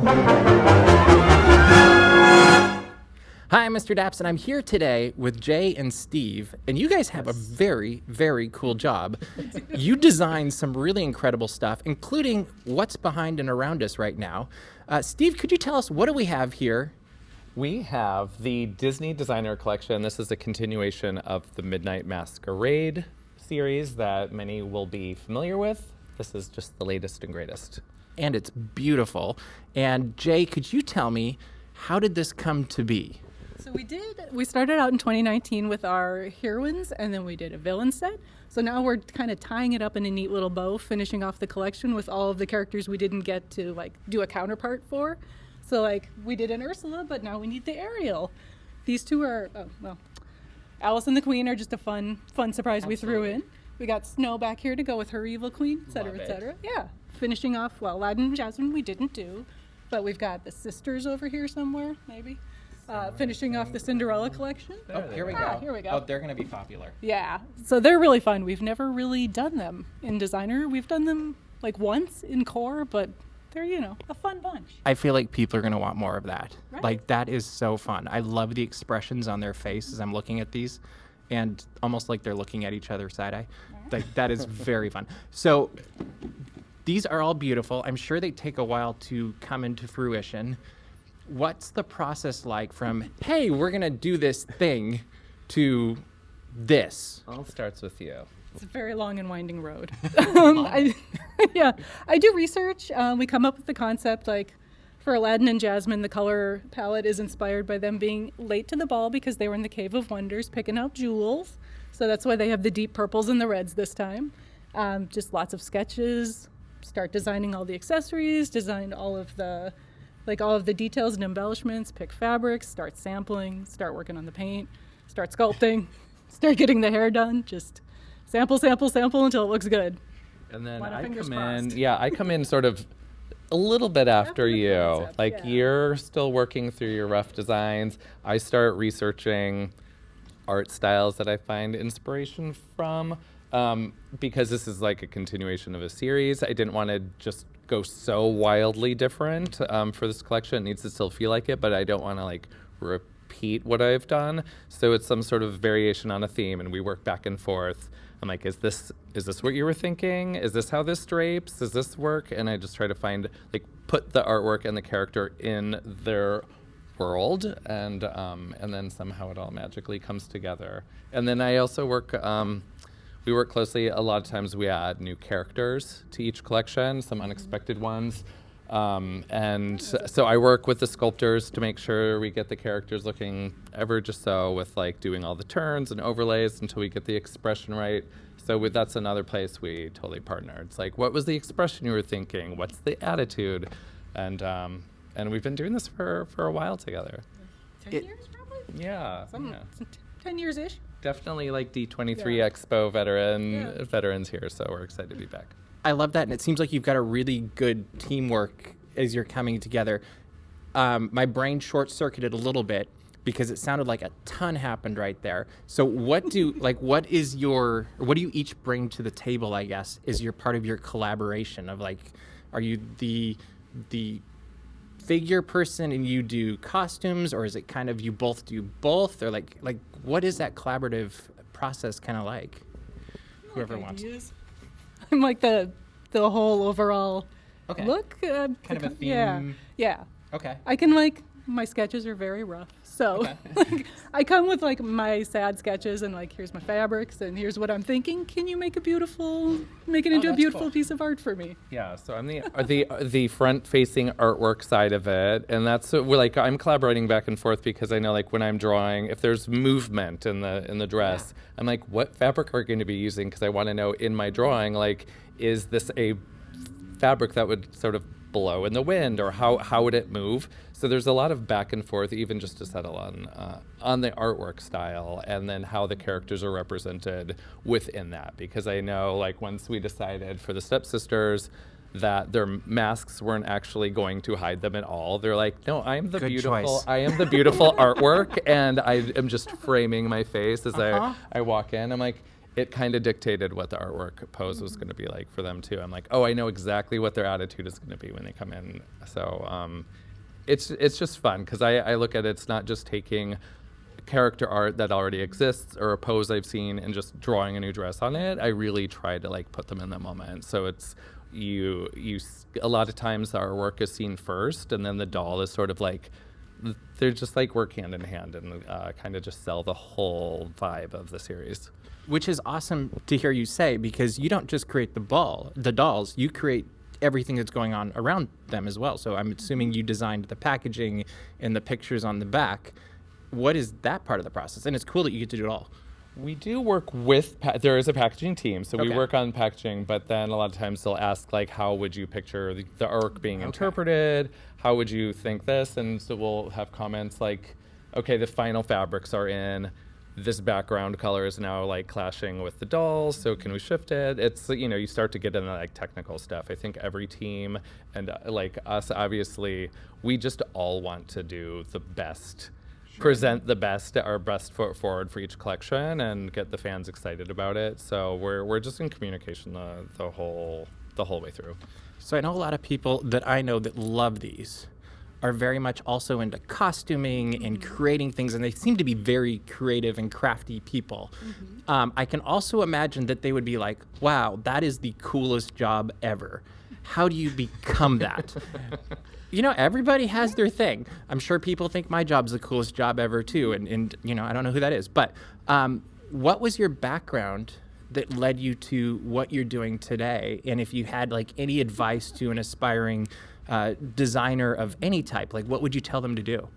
Hi, I'm Mr. Daps, and I'm here today with Jay and Steve, and you guys have a very, very cool job. You designed some really incredible stuff, including what's behind and around us right now. Steve, could you tell us, what do we have here? We have the Disney Designer Collection. This is a continuation of the Midnight Masquerade series that many will be familiar with. This is just the latest and greatest. And it's beautiful. And Jay, could you tell me, how did this come to be? So we started out in 2019 with our heroines, and then we did a villain set. So now we're kind of tying it up in a neat little bow, finishing off the collection with all of the characters we didn't get to do a counterpart for. So we did an Ursula, but now we need the Ariel. These two are, Alice and the Queen are just a fun surprise. Absolutely. We threw in. We got Snow back here to go with her evil queen, et cetera, et cetera. Yeah. Finishing off, Aladdin and Jasmine we didn't do, but we've got the sisters over here somewhere, maybe. Finishing off the Cinderella collection. Here we go. Here we go. Oh, they're going to be popular. Yeah. So they're really fun. We've never really done them in designer. We've done them once in core, but they're, a fun bunch. I feel like people are going to want more of that. Right. That is so fun. I love the expressions on their face as I'm looking at these, and almost like they're looking at each other side-eye. That is very fun. So these are all beautiful. I'm sure they take a while to come into fruition. What's the process like from, hey, we're going to do this thing, to this? All starts with you. It's a very long and winding road. I do research. We come up with the concept. For Aladdin and Jasmine, the color palette is inspired by them being late to the ball because they were in the Cave of Wonders picking out jewels. So that's why they have the deep purples and the reds this time. Just lots of sketches. Start designing all the accessories. Design all of the details and embellishments, pick fabrics, start sampling, start working on the paint, start sculpting, start getting the hair done, just sample until it looks good. And then I come in sort of a little bit after you. Concept, You're still working through your rough designs. I start researching art styles that I find inspiration from, because this is a continuation of a series. I didn't want to just go so wildly different for this collection. It needs to still feel like it, but I don't want to repeat what I've done. So it's some sort of variation on a theme, and we work back and forth. I'm like, is this what you were thinking? Is this how this drapes? Does this work? And I just try to find put the artwork and the character in their world, and then somehow it all magically comes together. And then I also work. We work closely. A lot of times we add new characters to each collection, some unexpected ones. And so I work with the sculptors to make sure we get the characters looking ever just so, with doing all the turns and overlays until we get the expression right. So that's another place we totally partner. It's what was the expression you were thinking? What's the attitude? And we've been doing this for a while together. 10 years probably? Yeah. 10 years-ish. Definitely D23 Expo veterans here, so we're excited to be back. I love that, and it seems like you've got a really good teamwork as you're coming together. My brain short-circuited a little bit because it sounded like a ton happened right there. So what do what do you each bring to the table, I guess, is your part of your collaboration of are you the figure person and you do costumes, or is it kind of you both do both, or what is that collaborative process kind of like? Whoever wants. I'm the whole overall look. Kind of a theme. Yeah. Okay. I can my sketches are very rough, so I come with my sad sketches and here's my fabrics and here's what I'm thinking. Can you make it into a beautiful cool piece of art for me? Yeah, so I'm the front-facing artwork side of it, and that's I'm collaborating back and forth because I know when I'm drawing, if there's movement in the dress, I'm what fabric are you going to be using? Because I want to know in my drawing is this a fabric that would sort of blow in the wind, or how would it move? So there's a lot of back and forth, even just to settle on the artwork style, and then how the characters are represented within that. Because I know once we decided for the stepsisters that their masks weren't actually going to hide them at all. They're no, I am the beautiful artwork, and I am just framing my face as I walk in. I'm it kind of dictated what the artwork pose was going to be like for them too. I'm like, oh, I know exactly what their attitude is going to be when they come in. So it's just fun because I look at it's not just taking character art that already exists or a pose I've seen and just drawing a new dress on it. I really try to like put them in the moment. So it's a lot of times our work is seen first, and then the doll is sort of like they're just like work hand in hand and kind of just sell the whole vibe of the series. Which is awesome to hear you say, because you don't just create the dolls, you create everything that's going on around them as well. So I'm assuming you designed the packaging and the pictures on the back. What is that part of the process? And it's cool that you get to do it all. We do work with, there is a packaging team, so we Okay. work on packaging, but then a lot of times they'll ask, like, how would you picture the arc being interpreted? How would you think this? And so we'll have comments like, okay, the final fabrics are in, this background color is now, like, clashing with the dolls, so can we shift it? It's, you start to get into, like, technical stuff. I think every team, and like us, obviously, we just all want to do the best, present the best, our best foot forward for each collection and get the fans excited about it. So we're just in communication the whole way through. So I know a lot of people that I know that love these are very much also into costuming and creating things, and they seem to be very creative and crafty people. I can also imagine that they would be like, wow, that is the coolest job ever. How do you become that? Everybody has their thing. I'm sure people think my job's the coolest job ever too, and I don't know who that is. But what was your background that led you to what you're doing today? And if you had like any advice to an aspiring designer of any type, like what would you tell them to do?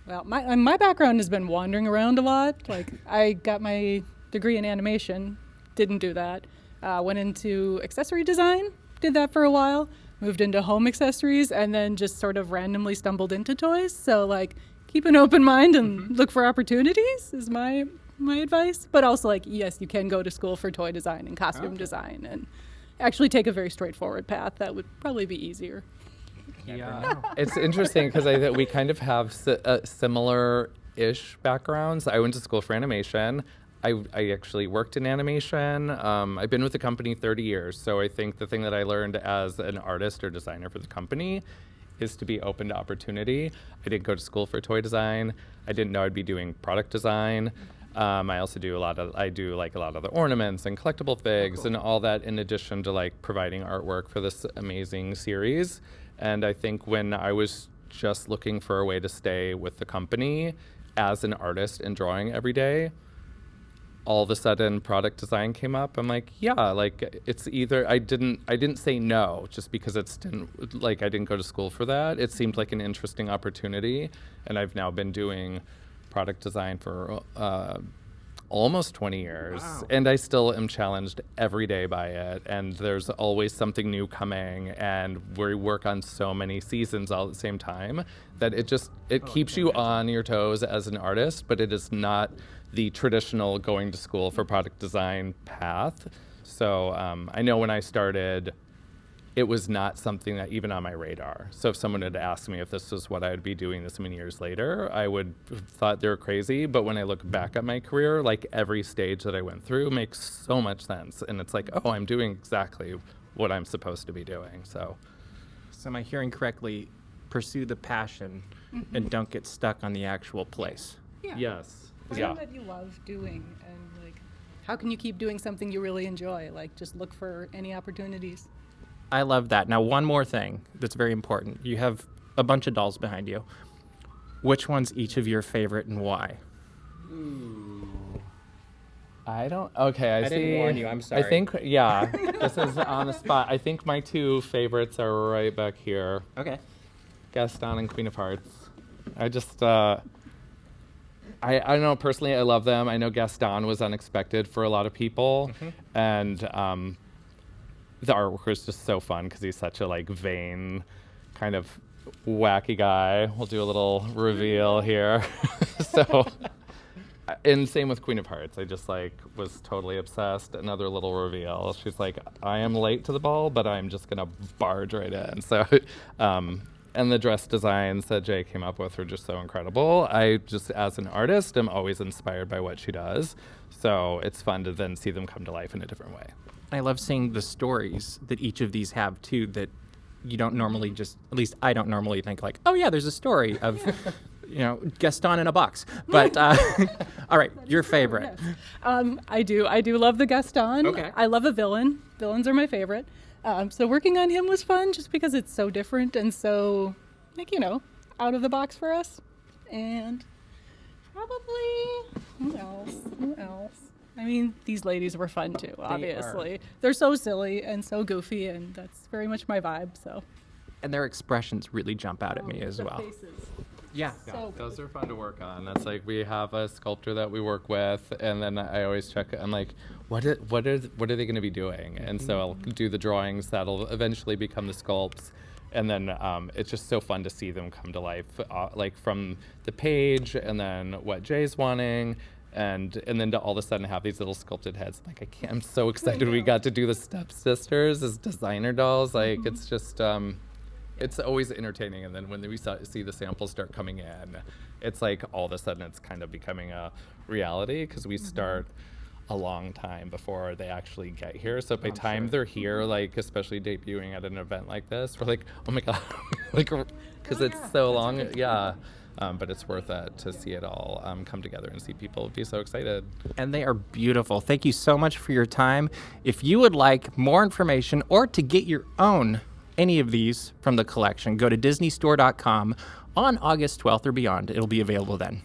Well, my background has been wandering around a lot. Like, I got my degree in animation, didn't do that. Went into accessory design, did that for a while. Moved into home accessories, and then just sort of randomly stumbled into toys. So, like, keep an open mind and look for opportunities is my advice. But also, like, yes, you can go to school for toy design and costume design and actually take a very straightforward path. That would probably be easier. Yeah. It's interesting because we kind of have similar-ish backgrounds. I went to school for animation. I actually worked in animation. I've been with the company 30 years, so I think the thing that I learned as an artist or designer for the company is to be open to opportunity. I didn't go to school for toy design. I didn't know I'd be doing product design. I also do a lot of the ornaments and collectible figs and all that, in addition to like providing artwork for this amazing series. And I think when I was just looking for a way to stay with the company as an artist and drawing every day, all of a sudden product design came up. I'm like, yeah, like it's either I didn't say no just because I didn't go to school for that. It seemed like an interesting opportunity, and I've now been doing product design for almost 20 years. Wow. And I still am challenged every day by it, and there's always something new coming, and we work on so many seasons all at the same time that it keeps you on your toes as an artist, but it is not the traditional going to school for product design path. So I know when I started, it was not something that even on my radar. So if someone had asked me if this was what I would be doing this many years later, I would have thought they were crazy. But when I look back at my career, like every stage that I went through makes so much sense. And it's like, oh, I'm doing exactly what I'm supposed to be doing. So am I hearing correctly? Pursue the passion and don't get stuck on the actual place. Yeah. yes. Something that you love doing, and like, how can you keep doing something you really enjoy? Like, just look for any opportunities. I love that. Now, one more thing that's very important. You have a bunch of dolls behind you. Which one's each of your favorite and why? I don't. Okay, I see. didn't warn you, I'm sorry. I think, this is on the spot. I think my two favorites are right back here. Okay. Gaston and Queen of Hearts. I just, I don't know, personally, I love them. I know Gaston was unexpected for a lot of people. And the artwork was just so fun because he's such a, like, vain, kind of wacky guy. We'll do a little reveal here. So, and same with Queen of Hearts. I just, like, was totally obsessed. Another little reveal. She's like, I am late to the ball, but I'm just going to barge right in. So, And the dress designs that Jay came up with were just so incredible. I just, as an artist, am always inspired by what she does. So it's fun to then see them come to life in a different way. I love seeing the stories that each of these have too, that you don't normally just, at least I don't normally think like, oh yeah, there's a story of, Gaston in a box. But, all right, your favorite. Yes. I do love the Gaston. Okay. I love a villain. Villains are my favorite. So working on him was fun just because it's so different and so, out of the box for us. And probably, who else? I mean, these ladies were fun too, obviously. They're so silly and so goofy, and that's very much my vibe, so. And their expressions really jump out at me as The well. faces. Yeah. Yeah, So those are fun to work on. That's like, we have a sculptor that we work with, and then I always check. I'm like, what are they going to be doing? And so I'll do the drawings that'll eventually become the sculpts, and then it's just so fun to see them come to life, like from the page, and then what Jay's wanting. And then to all of a sudden have these little sculpted heads. Like, I'm so excited we got to do the stepsisters as designer dolls. Like, it's just, it's always entertaining. And then when we see the samples start coming in, it's like all of a sudden it's kind of becoming a reality, because we start a long time before they actually get here. So by the time they're here, like especially debuting at an event like this, we're like, oh my God, like, because it's so long. Yeah. But it's worth it to see it all come together and see people be so excited. And they are beautiful. Thank you so much for your time. If you would like more information or to get your own any of these from the collection, go to disneystore.com on August 12th or beyond. It'll be available then.